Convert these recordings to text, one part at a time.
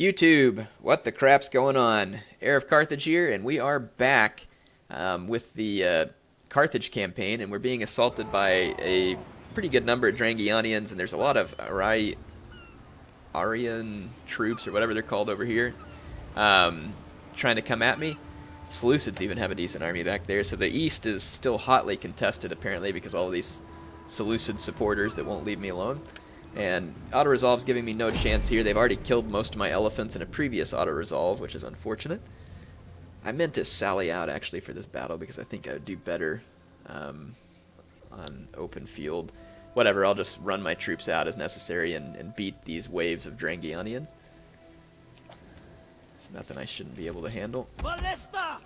YouTube, what the crap's going on? HeirofCarthage here, and we are back with the Carthage campaign, and we're being assaulted by a pretty good number of Drangianians, and there's a lot of Aryan troops, or whatever they're called over here, trying to come at me. Seleucids even have a decent army back there, so the east is still hotly contested, apparently, because all of these Seleucid supporters that won't leave me alone. And auto-resolve's giving me no chance here. They've already killed most of my elephants in a previous auto-resolve, which is unfortunate. I meant to sally out, actually, for this battle, because I think I would do better on open field. Whatever, I'll just run my troops out as necessary and beat these waves of Drangianians. It's nothing I shouldn't be able to handle. Ballista!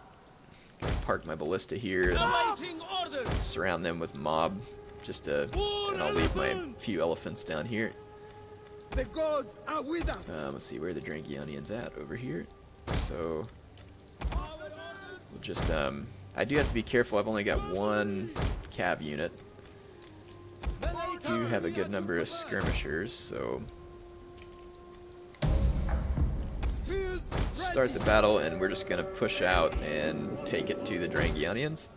Park my ballista here and surround them with mob. And I'll leave my few elephants down here. The gods are with us. Let's see where the Drangianian's at over here. So we'll just I do have to be careful. I've only got one cab unit. I do have a good number of skirmishers, so start the battle, and we're just gonna push out and take it to the Drangianians.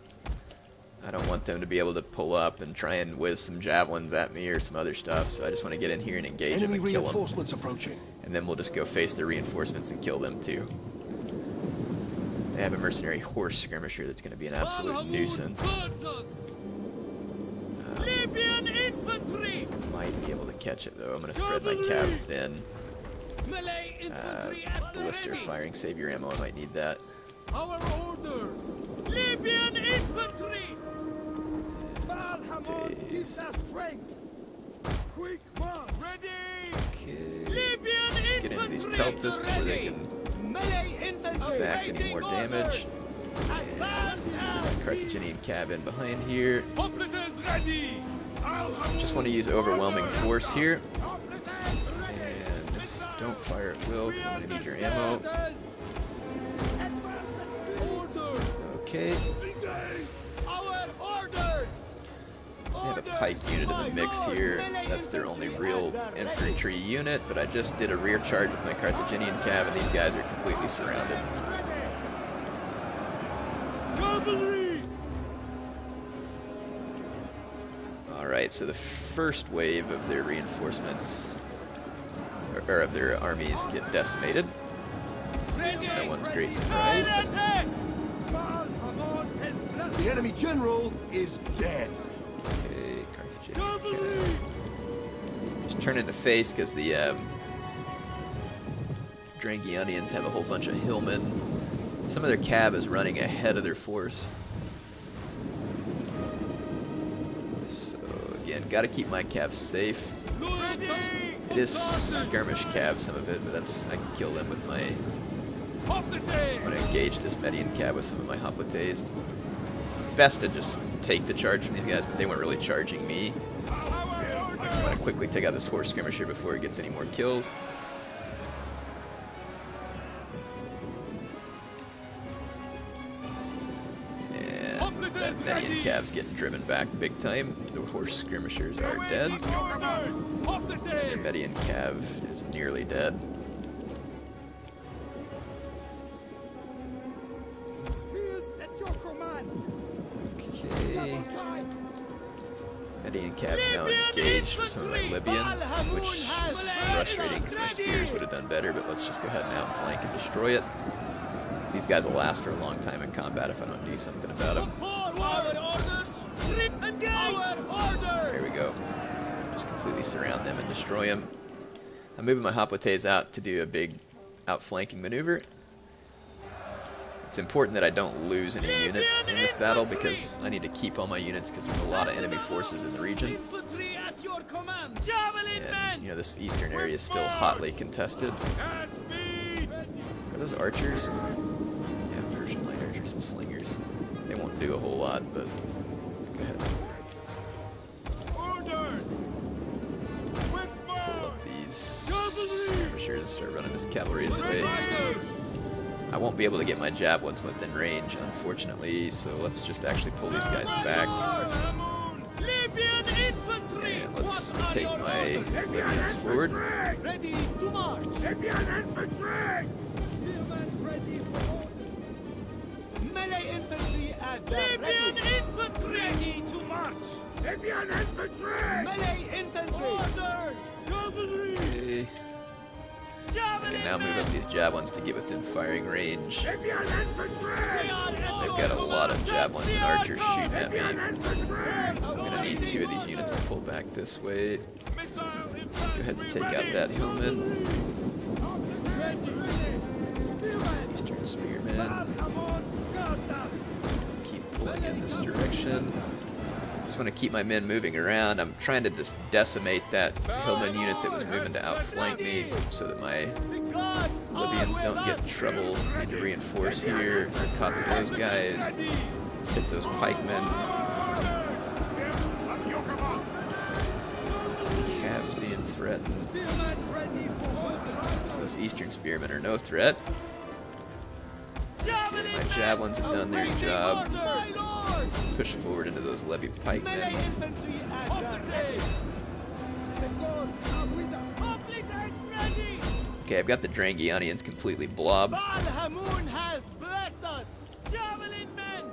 I don't want them to be able to pull up and try and whiz some javelins at me or some other stuff, so I just want to get in here and engage them and kill them. Approaching. And then we'll just go face the reinforcements and kill them too. They have a mercenary horse skirmisher that's going to be an absolute nuisance. Libyan infantry. Might be able to catch it though. I'm going to spread my cav thin. Melee infantry at the Ballister ready. firing savior ammo, I might need that. Our orders. Libyan infantry. Gives us strength. Quick march. Ready. Okay. Libyan Let's get into these peltas before they can sack any more damage. And Carthaginian cab in behind here. Ready. Just want to use overwhelming force here. And don't fire at will because I'm going to need your ammo. Okay. They have a pike unit in the mix here. That's their only real infantry unit, but I just did a rear charge with my Carthaginian cav, and these guys are completely surrounded. Alright, so the first wave of their reinforcements, or of their armies, get decimated. It's no one's great surprise. The enemy general is dead. Okay, Carthaginian cav. Just turn into face because the Drangianians have a whole bunch of hillmen. Some of their cab is running ahead of their force. So again, gotta keep my cab safe. It is skirmish cab, some of it, but I can kill them with my... I'm gonna engage this Median cab with some of my hoplites. Best to just take the charge from these guys, but they weren't really charging me. I'm gonna quickly take out this horse skirmisher before it gets any more kills. And that Median cab's getting driven back big time. The horse skirmishers are dead. Their Median cav is nearly dead. Okay. Median cab's now engaged with some of my Libyans, which is frustrating because my spears would have done better, but let's just go ahead and outflank and destroy it. These guys will last for a long time in combat if I don't do something about them. There we go. Just completely surround them and destroy them. I'm moving my hoplites out to do a big outflanking maneuver. It's important that I don't lose any units in this battle because I need to keep all my units because there's a lot of enemy forces in the region. And, you know, this eastern area is still hotly contested. Are those archers? Yeah, Persian light archers and slingers. They won't do a whole lot, but go ahead. Pull up these skirmishers and start running this cavalry this way. I won't be able to get my javelins within range, unfortunately, so let's just actually pull these guys back. And let's take my Libyans forward. Ready to march. Libyan infantry. Spearmen ready for orders. Melee infantry at the Libyan infantry ready to march. Libyan infantry. Melee infantry. Orders. Cavalry. Okay. And now move up these javelins to get within firing range. Libyan infantry. They've got a lot of javelins and archers shooting at me. I'm gonna need 2 of these units to pull back this way. Go ahead and take out that hillman. Eastern spearmen. Just keep pulling in this direction. Just want to keep my men moving around. I'm trying to just decimate that hillman unit that was moving to outflank me so that my Libyans don't get in trouble. Need to reinforce here, copy those guys, hit those pikemen. Cabs being threatened. Those eastern spearmen are no threat. Okay, my javelins have done their job. Push forward into those levy pikemen. Okay, I've got the Drangianians completely blobbed. Balhamun has blessed us. Javelin men.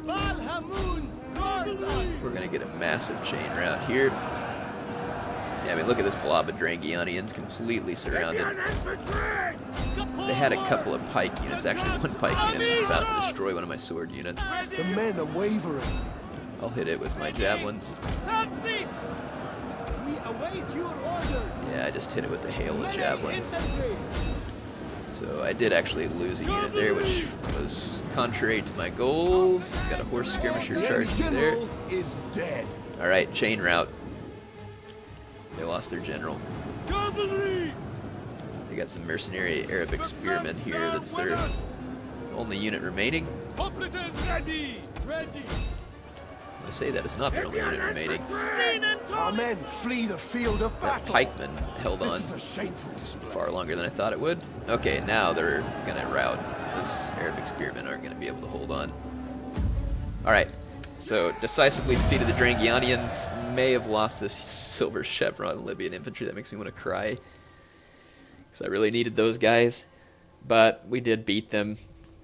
Balhamun guards us. We're gonna get a massive chain route here. Yeah, I mean, look at this blob of Drangianians completely surrounded. They had a couple of pike units, actually one pike unit that's about to destroy one of my sword units. The men are wavering. I'll hit it with my javelins. Taxis. We await your orders. Yeah, I just hit it with a hail of Melee javelins. infantry. So I did actually lose a unit there, which was contrary to my goals. Got a horse skirmisher The enemy charging there. general is dead. Alright, chain route. They lost their general. Cavalry. They got some mercenary Arabic spearmen here. That's their only unit remaining. Operatives ready. Ready. I say that it's not their only unit remaining. Our men flee the field of That battle. pikeman held on This is a shameful display. far longer than I thought it would. Okay, now they're gonna rout. Those Arabic spearmen aren't gonna be able to hold on. Alright, so decisively defeated the Drangianians. May have lost this silver chevron Libyan infantry. That makes me want to cry, because I really needed those guys. But we did beat them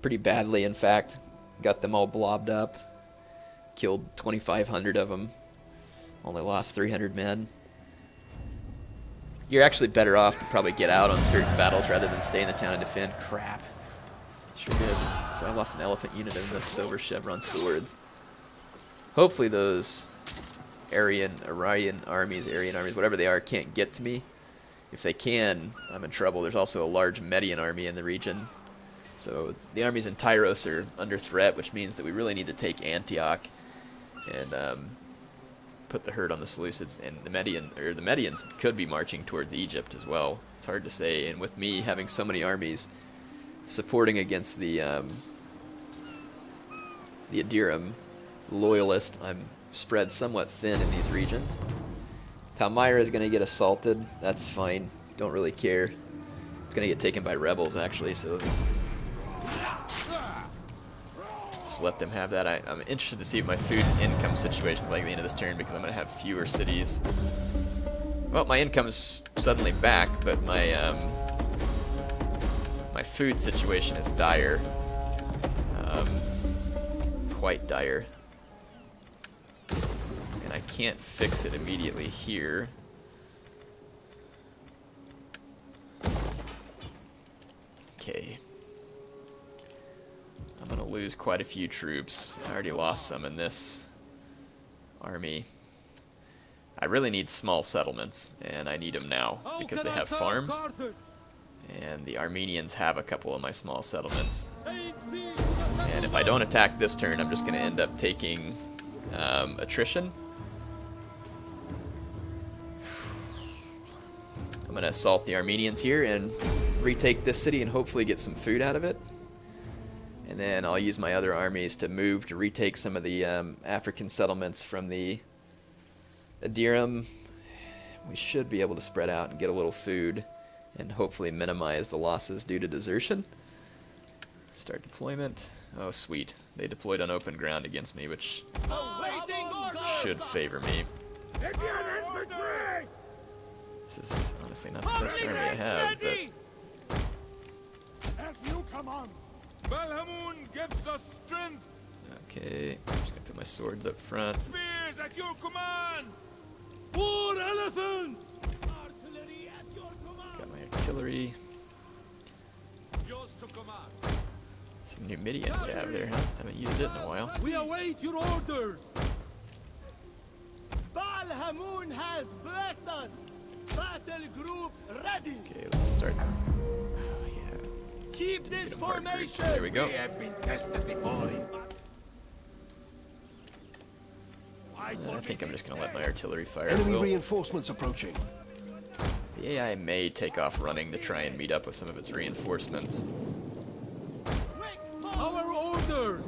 pretty badly, in fact. Got them all blobbed up. Killed 2,500 of them. Only lost 300 men. You're actually better off to probably get out on certain battles rather than stay in the town and defend. Crap. Sure did. So I lost an elephant unit and those silver chevron swords. Hopefully those Aryan armies, whatever they are, can't get to me. If they can, I'm in trouble. There's also a large Median army in the region. So the armies in Tyros are under threat, which means that we really need to take Antioch and put the hurt on the Seleucids. And the Medians could be marching towards Egypt as well. It's hard to say. And with me having so many armies supporting against the Adyram loyalist, I'm spread somewhat thin in these regions. Palmyra is going to get assaulted. That's fine. Don't really care. It's going to get taken by rebels, actually, so just let them have that. I'm interested to see what my food and income situation is like at the end of this turn, because I'm going to have fewer cities. Well, my income's suddenly back, but my my food situation is dire. Quite dire. And I can't fix it immediately here. Okay. I'm gonna lose quite a few troops. I already lost some in this army. I really need small settlements, and I need them now because they have farms. And the Armenians have a couple of my small settlements. And if I don't attack this turn, I'm just going to end up taking attrition. I'm going to assault the Armenians here and retake this city and hopefully get some food out of it. And then I'll use my other armies to move to retake some of the African settlements from the Adyram. We should be able to spread out and get a little food and hopefully minimize the losses due to desertion. Start deployment. Oh, sweet. They deployed on open ground against me, which should favor me. This is honestly not the best army I have, but As you command. Balhamun gives us strength. okay. I'm just gonna put my swords up front. Spears at your command. War elephants. Artillery at your command. Got my artillery. Yours to command. Some Numidian cav there, huh? Haven't used it in a while. We await your orders. Balhamun has blessed us. Battle group ready. Okay, let's start. Oh, yeah. Keep this Get a mark group. formation. There we go. We have been tested before. I think I'm just gonna let my artillery fire. Enemy Will. reinforcements approaching. The AI may take off running to try and meet up with some of its reinforcements. Our orders.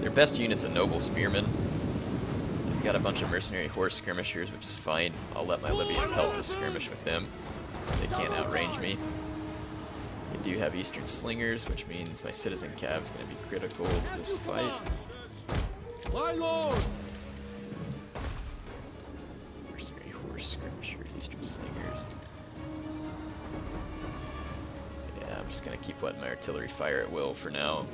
Their best unit's a noble spearman. I've got a bunch of mercenary horse skirmishers, which is fine. I'll let my Libyan peltas skirmish with them. They can't outrange me. I do have eastern slingers, which means my citizen cav's going to be critical to this fight. My lord. Mercenary horse skirmishers, eastern slingers. Yeah, I'm just going to keep letting my artillery fire at will for now.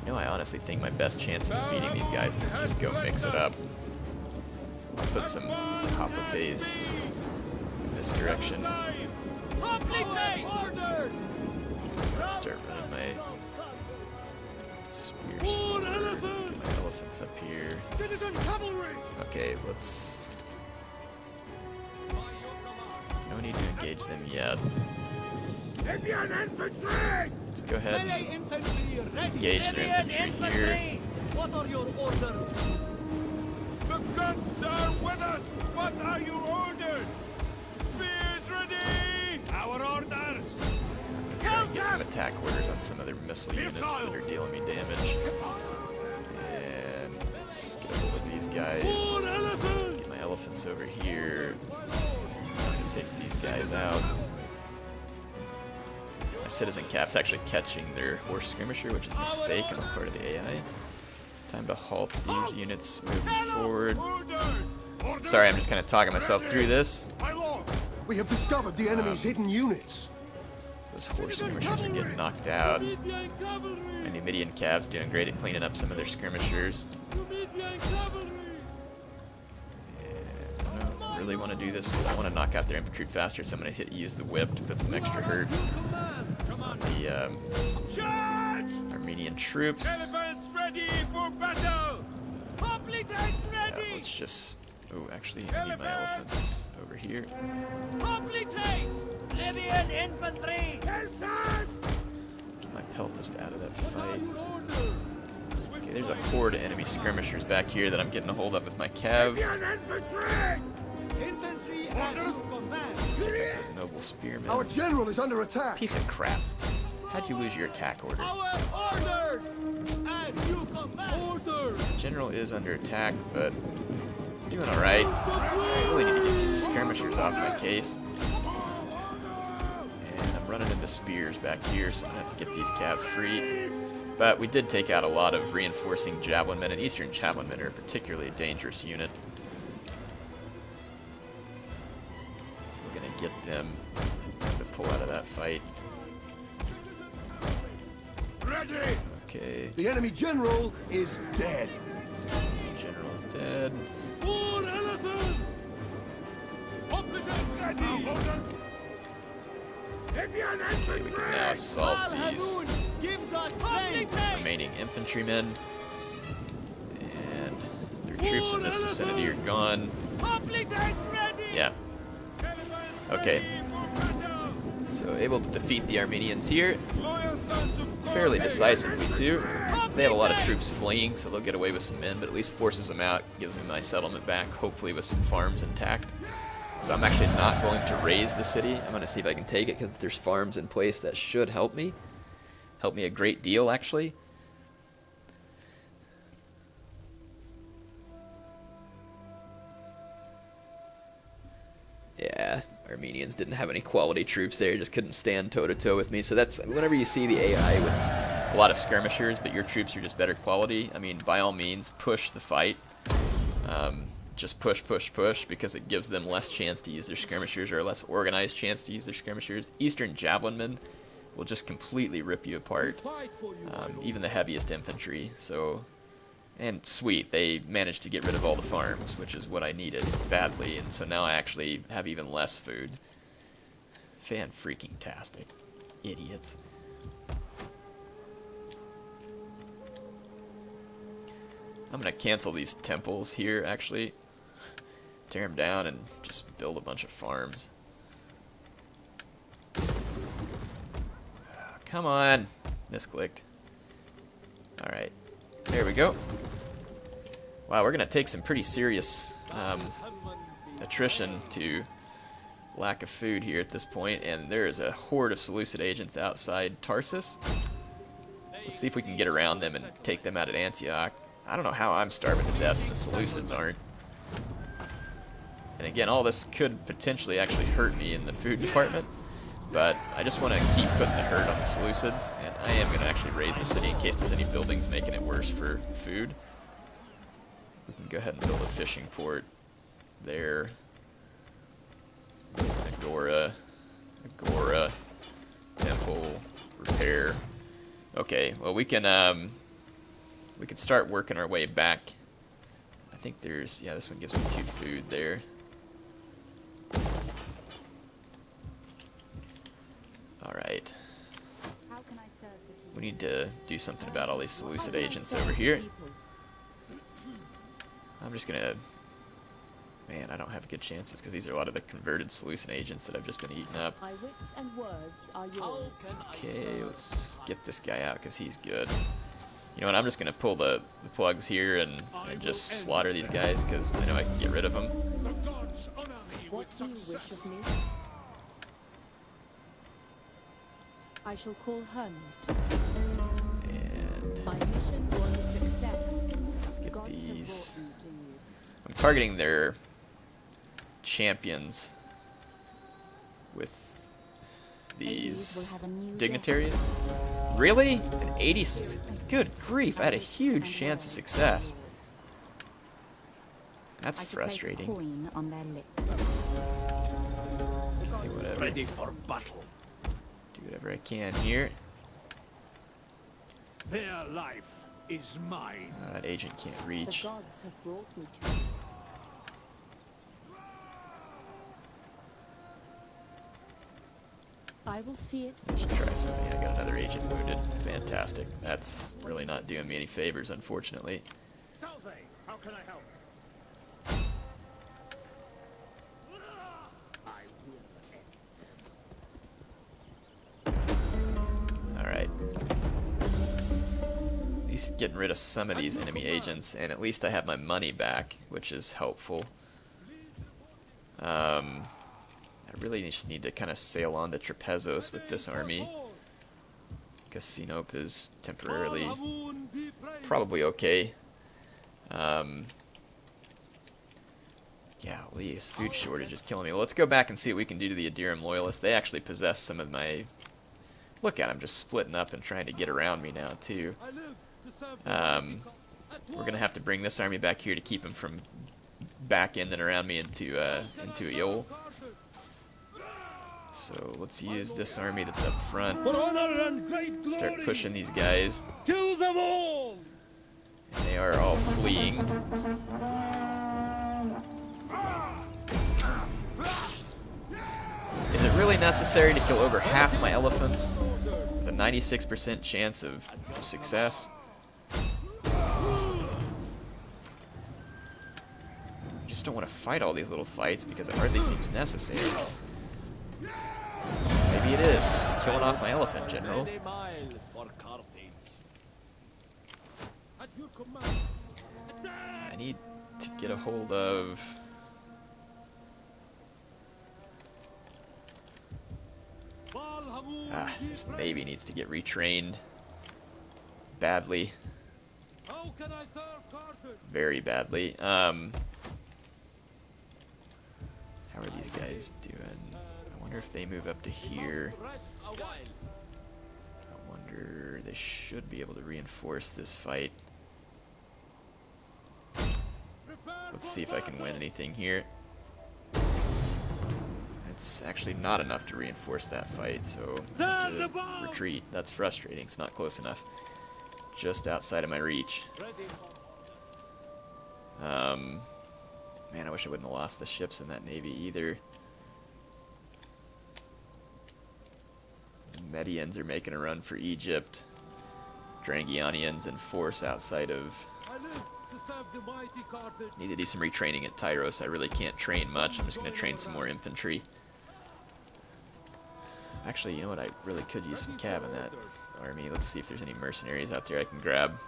You know, I honestly think my best chance of defeating these guys is to just go mix it up. Put some hoplites in this direction. Let's start running my spears forward. Let's get my elephants up here. Citizen cavalry. Okay, let's... No need to engage them yet. Libyan infantry. Let's go ahead Melee and infantry ready. engage their infantry here. What are your orders? The guns are with us. What are your orders? Spears ready. Our orders. Try and get some attack orders on some other missile units that are dealing me damage. And let's get a hold of these guys. Get my elephants over here. I'm gonna take these guys out. My citizen cap's actually catching their horse skirmisher, which is a mistake on the part of the AI. Time to halt these units moving forward. Sorry, I'm just kind of talking myself through this. My lord, we have discovered the enemy's hidden units. Those horse skirmishers are getting knocked out. My Numidian cav's doing great at cleaning up some of their skirmishers. And I don't really want to do this, but I want to knock out their infantry faster, so I'm going to use the whip to put some extra hurt on the Armenian troops. Elephants ready for battle. Hoplites ready. Let's just... Oh, actually, I need my elephants over here. Hoplites. Libyan infantry. Get my peltist out of that fight. Okay, there's a horde of enemy skirmishers back here that I'm getting a hold of with my cav. Infantry as you command. Let's take out those noble spearmen. Our general is under attack. Piece of crap. How'd you lose your attack order? Our orders as you command. Orders. General is under attack, but he's doing alright. I really need to get these skirmishers off my case. And I'm running into spears back here, so I'm gonna have to get these cav free. But we did take out a lot of reinforcing javelin men, and eastern javelin men are a particularly dangerous unit. We're gonna get them to pull out of that fight. Ready. Okay, The enemy general is dead. general's dead. War elephants. Hoplites ready. Libyan Okay, we can now assault these gives us strength. remaining infantrymen. And their troops in this vicinity are gone. Hoplites ready. Yeah. Okay. So able to defeat the Armenians here. Fairly decisively too. They have a lot of troops fleeing, so they'll get away with some men, but at least forces them out, gives me my settlement back, hopefully with some farms intact. So I'm actually not going to raise the city. I'm going to see if I can take it, because if there's farms in place, that should help me. Help me a great deal, actually. Yeah, Armenians didn't have any quality troops there, just couldn't stand toe-to-toe with me. So that's, whenever you see the AI with a lot of skirmishers, but your troops are just better quality, I mean, by all means, push the fight. Just push, push, push, because it gives them less chance to use their skirmishers, or a less organized chance to use their skirmishers. Eastern javelinmen will just completely rip you apart, even the heaviest infantry. So, and sweet, they managed to get rid of all the farms, which is what I needed badly, and so now I actually have even less food. Fan-freaking-tastic. Idiots. I'm gonna cancel these temples here, actually. Tear them down and just build a bunch of farms. Come on! Misclicked. Alright. There we go. Wow, we're gonna take some pretty serious attrition to lack of food here at this point, and there is a horde of Seleucid agents outside Tarsus. Let's see if we can get around them and take them out at Antioch. I don't know how I'm starving to death and the Seleucids aren't. And again, all this could potentially actually hurt me in the food department, but I just want to keep putting the hurt on the Seleucids, and I am going to actually raise the city in case there's any buildings making it worse for food. We can go ahead and build a fishing port there. Agora, temple, repair. Okay, well we can start working our way back. I think there's, yeah, this one gives me 2 food there. Alright. We need to do something about all these Seleucid agents over here. I'm just gonna... Man, I don't have good chances because these are a lot of the converted Seleucid agents that I've just been eating up. Okay, let's get this guy out because he's good. You know what, I'm just going to pull the plugs here and just slaughter these guys because I know I can get rid of them. What do you wish of me? I shall call Hermes to And my mission was a success. let's get Gods have these. brought me to you. I'm targeting their champions with these dignitaries. Really? An 80... Good grief, I had a huge chance of success. That's frustrating. Okay, whatever. Ready for battle. Do whatever I can here. Their life is mine. That agent can't The reach. gods have brought me to you. I will see it. I should try something. I got another agent wounded. Fantastic. That's really not doing me any favors, unfortunately. How can I help? Alright. At least getting rid of some of these enemy agents, and at least I have my money back, which is helpful. I really just need to kind of sail on to Trapezos with this army. Sinope is temporarily probably okay. Golly, this food shortage is killing me. Well, let's go back and see what we can do to the Aedirum Loyalists. They actually possess some of my... Look at them just splitting up and trying to get around me now, too. We're going to have to bring this army back here to keep them from back-ending around me into Eol. So let's use this army that's up front. Start pushing these guys. Kill them all! And they are all fleeing. Is it really necessary to kill over half my elephants with a 96% chance of success? I just don't want to fight all these little fights because it hardly seems necessary. Maybe it is. I'm killing off my elephant generals. Many miles for Carthage. At your command. I need to get a hold of... This navy needs to get retrained badly. How can I serve Carthage? Very badly. How are these guys doing? I wonder if they move up to here. Rest a while. wonder, they should be able to reinforce this fight. Let's see if I can win anything here. It's actually not enough to reinforce that fight, so I have to retreat. That's frustrating. It's not close enough. Just outside of my reach. Man, I wish I wouldn't have lost the ships in that navy either. The Medians are making a run for Egypt. Drangianians in force outside of... Need to do some retraining at Tyros. I really can't train much. I'm just going to train some more infantry. Actually, you know what? I really could use some cav in that army. Let's see if there's any mercenaries out there I can grab.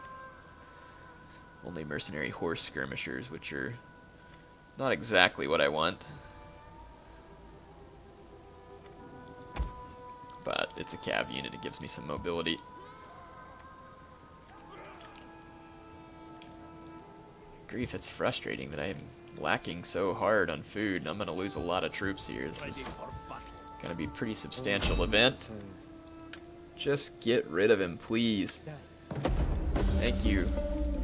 Only mercenary horse skirmishers, which are not exactly what I want. But it's a cav unit. It gives me some mobility. Grief, it's frustrating that I'm lacking so hard on food. I'm going to lose a lot of troops here. This is going to be a pretty substantial event. Just get rid of him, please. Thank you.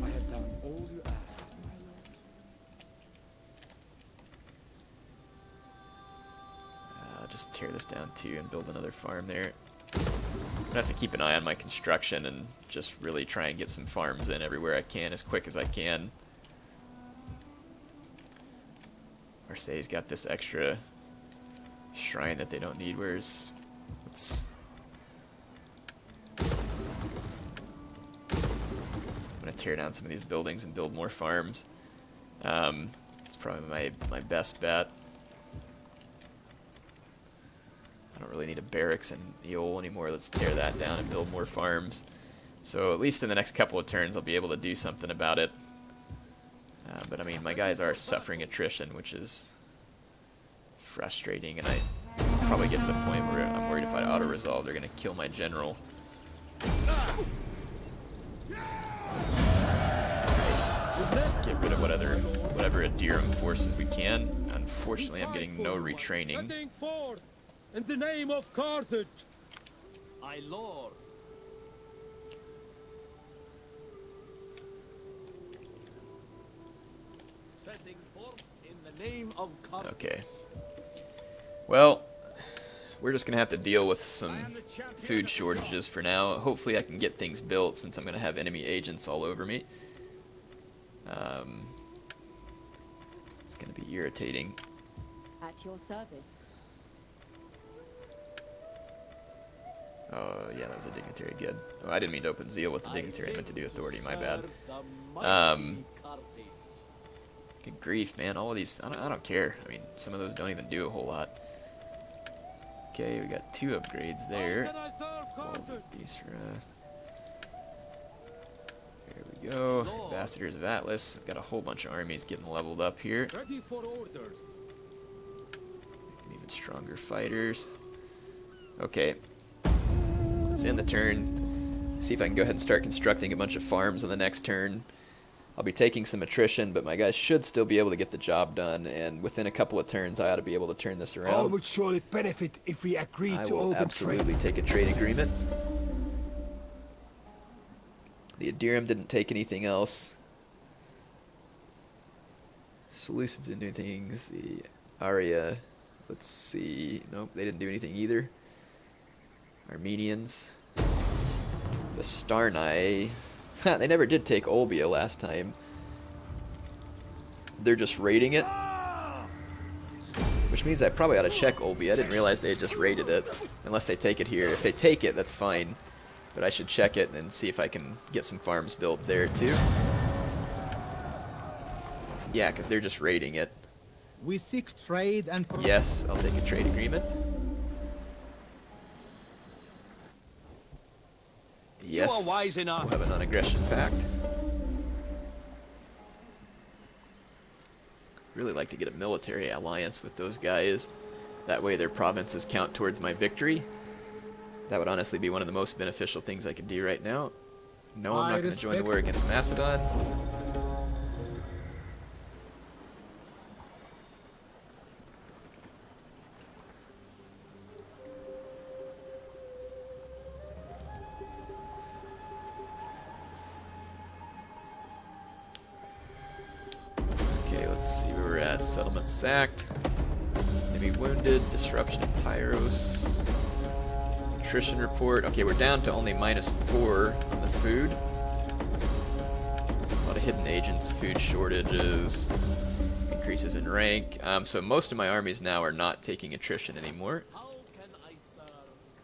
I have done all you asked, my lord. Just tear this down too and build another farm there. I'm going to have to keep an eye on my construction and just really try and get some farms in everywhere I can as quick as I can. Marseille's got this extra shrine that they don't need, whereas let's... I'm going to tear down some of these buildings and build more farms. It's probably my best bet. I don't really need a barracks in Eol anymore. Let's tear that down and build more farms. So at least in the next couple of turns I'll be able to do something about it. But I mean, my guys are suffering attrition, which is frustrating, and I probably get to the point where I'm worried if I auto-resolve, they're going to kill my general. Just get rid of whatever Adyrum forces we can. Unfortunately, I'm getting no retraining. Heading forth in the name of Carthage. My lord. Setting forth in the name of Carthage. Okay. Well, we're just going to have to deal with some food shortages for now. Hopefully I can get things built since I'm going to have enemy agents all over me. It's going to be irritating. At your service. Oh, yeah, that was a dignitary. Good. Oh, I didn't mean to open zeal with the dignitary. I meant to do authority. My bad. Good grief, man. All of these, I don't care. I mean, some of those don't even do a whole lot. Okay, we got 2 upgrades there. How can I serve Balls of Carthage? Beastras. There we go. Ambassadors of Atlas. I've got a whole bunch of armies getting leveled up here. Ready for orders. Make them even stronger fighters. Okay. Let's end the turn. See if I can go ahead and start constructing a bunch of farms on the next turn. I'll be taking some attrition, but my guys should still be able to get the job done, and within a couple of turns I ought to be able to turn this All around. would surely benefit if we agreed I to will open absolutely trade. take a trade agreement. The Adyrum didn't take anything else. Seleucids didn't do anything. The Aria, let's see. Nope, they didn't do anything either. Armenians. The Starnai. They never did take Olbia last time. They're just raiding it. Which means I probably ought to check Olbia. I didn't realize they had just raided it. Unless they take it here. If they take it, that's fine. But I should check it and see if I can get some farms built there too. Yeah, because they're just raiding it. We seek trade and... Yes, I'll take a trade agreement. Yes, You are wise enough. we'll have a non-aggression pact. Really like to get a military alliance with those guys. That way their provinces count towards my victory. That would honestly be one of the most beneficial things I could do right now. No, I'm not going to join the war against Macedon. settlement sacked. Enemy wounded. Disruption of Tyros. Nutrition report. Okay, we're down to only -4 on the food. A lot of hidden agents, food shortages, increases in rank. So most of my armies now are not taking attrition anymore. How can I serve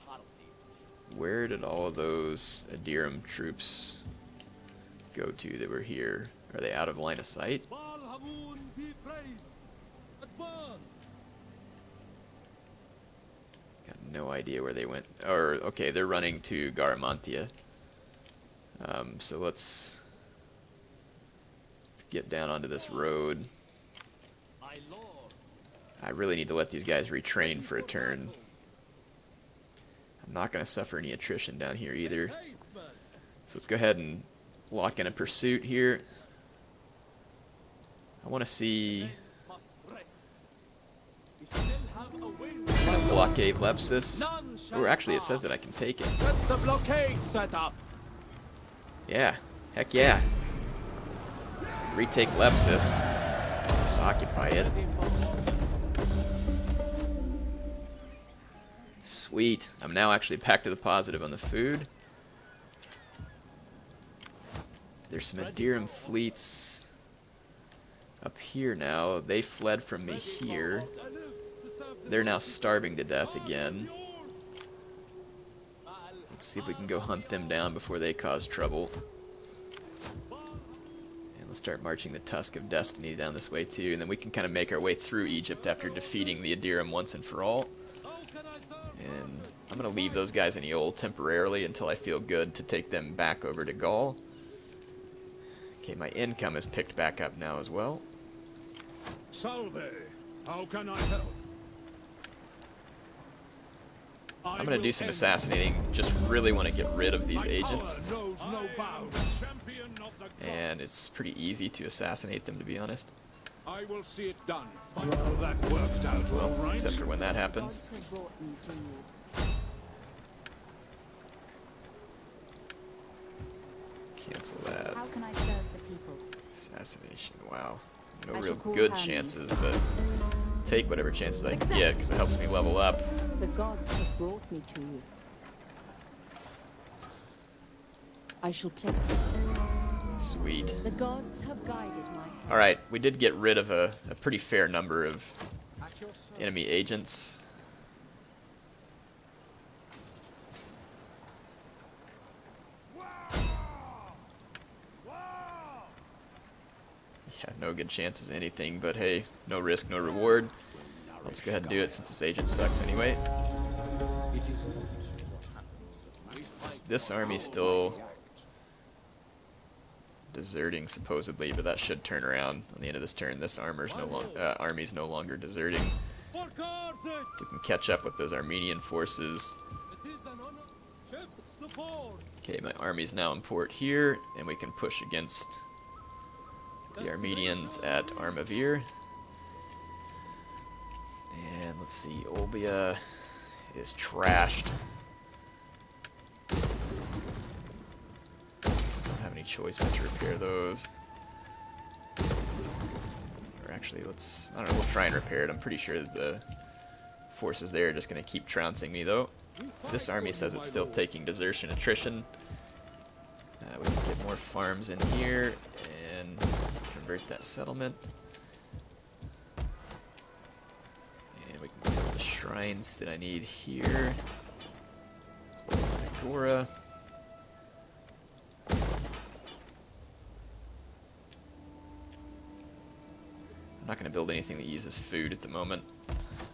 Carthage? Where did all of those Adiram troops go to that were here? Are they out of line of sight? Baal Hamun be praised. Advance. Got no idea where they went. Or, okay, they're running to Garamantia. So let's get down onto this road. My lord, I really need to let these guys retrain for a turn. I'm not going to suffer any attrition down here either. Haste, man. So let's go ahead and lock in a pursuit here. I want to see... must rest. We still have a wing. blockade Lepsis. None shall Or actually it pass. says that I can take it. Get the blockade set up. Yeah. Heck yeah. Retake Lepsis. Just occupy it. Ready for orders. Sweet. I'm now actually back to the positive on the food. There's some Adiram fleets up here now. They fled from me here. They're now starving to death again. Let's see if we can go hunt them down before they cause trouble. And let's start marching the Tusk of Destiny down this way too, and then we can kind of make our way through Egypt after defeating the Adiram once and for all. And I'm going to leave those guys in Eol temporarily until I feel good to take them back over to Gaul. Okay, my income is picked back up now as well. Salve. How can I help? I'm going to do some assassinating. Just really want to get rid of these agents. Knows no bounds. Champion of the And it's pretty easy to assassinate them, to be honest. I will see it done. Well, that worked out all right. Except for when that happens. Gods have brought me to you. Cancel How that. can I serve the people? Assassination. Wow. No I real shall call good hands. chances, but take whatever chances I can Success. get because it helps me level up. The gods have brought me to you. I shall play. Sweet. The gods have guided my hand. Alright, we did get rid of a pretty fair number of At your service. enemy agents. Yeah, no good chances of anything, but hey, no risk, no reward. Let's go ahead and do it since this agent sucks anyway. It is not what happens that we fight. This army's still deserting supposedly, but that should turn around on the end of this turn. This army's no longer deserting. For Carthage. We can catch up with those Armenian forces. It is an honor. Ships the port. Okay, my army's now in port here, and we can push against the Armenians at Armavir. And let's see, Olbia is trashed. Don't have any choice but to repair those. Or actually, I don't know, we'll try and repair it. I'm pretty sure that the forces there are just going to keep trouncing me, though. This army says it's still taking desertion attrition. We can get more farms in here and convert that settlement. And we can build the shrines that I need here, as well as an agora. I'm not going to build anything that uses food at the moment.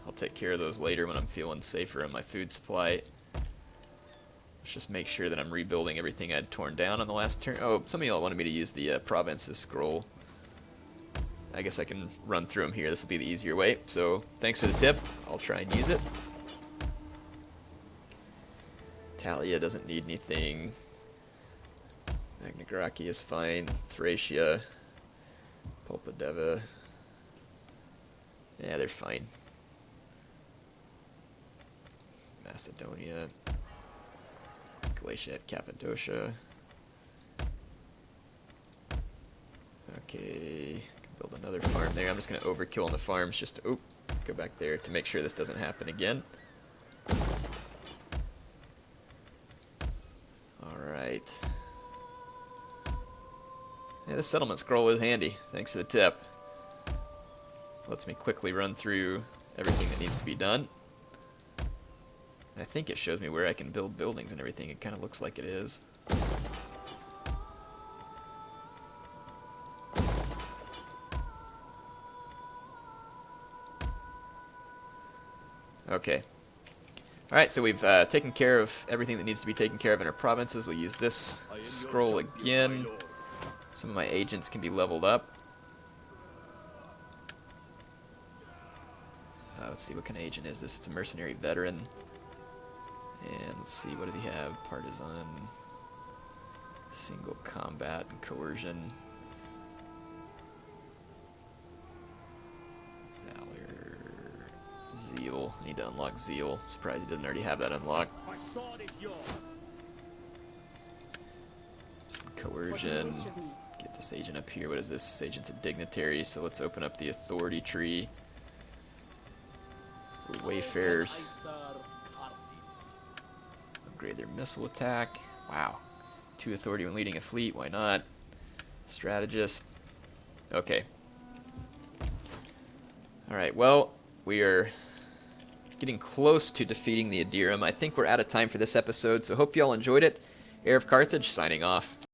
I'll take care of those later when I'm feeling safer on my food supply. Let's just make sure that I'm rebuilding everything I'd torn down on the last turn. Oh, some of y'all wanted me to use the provinces scroll. I guess I can run through them here. This will be the easier way. So thanks for the tip. I'll try and use it. Talia doesn't need anything. Magna Graecia is fine. Thracia. Pulpadeva. Yeah, they're fine. Macedonia. Galatia at Cappadocia. Okay, Build another farm there. I'm just going to overkill on the farms just to go back there to make sure this doesn't happen again. Alright. Yeah, the settlement scroll is handy. Thanks for the tip. Lets me quickly run through everything that needs to be done. I think it shows me where I can build buildings and everything. It kind of looks like it is. Okay. Alright, so we've taken care of everything that needs to be taken care of in our provinces. We'll use this scroll again. Some of my agents can be leveled up. Let's see, what kind of agent is this? It's a mercenary veteran. And let's see, what does he have? Partisan, single combat, and coercion. Valor, zeal. I need to unlock zeal. Surprised he doesn't already have that unlocked. My sword is yours. Some coercion. Get this agent up here. What is this? This agent's a dignitary, so let's open up the authority tree. Wayfarers. Upgrade their missile attack. Wow. 2 authority when leading a fleet. Why not? Strategist. Okay. Alright, well, we are getting close to defeating the Adiram. I think we're out of time for this episode, so hope you all enjoyed it. HeirofCarthage signing off.